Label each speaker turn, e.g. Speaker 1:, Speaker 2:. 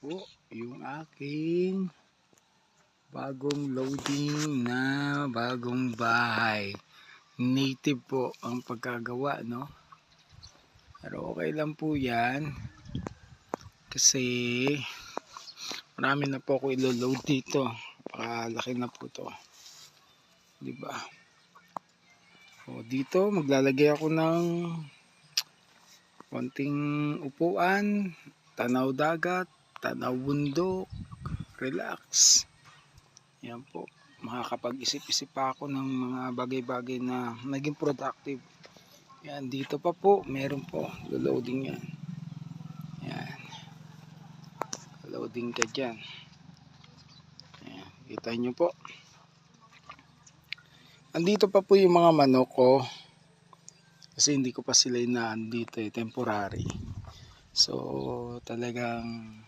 Speaker 1: po yung aking bagong loading na bagong bahay. Native po ang pagkagawa, no? Pero okay lang po yan kasi marami na po ako ilo-load dito. Pakalaki na po to, diba? O dito maglalagay ako ng konting upuan, tanaw dagat, tanaw bundok, relax. Yan po, makakapag-isip-isip pa ako ng mga bagay-bagay na naging productive. Yan, dito pa po, meron po, loading yan. Yan, loading ka dyan. Yan, kita nyo po. Andito pa po yung mga manok ko. Kasi hindi ko pa sila inaan dito temporary. So talagang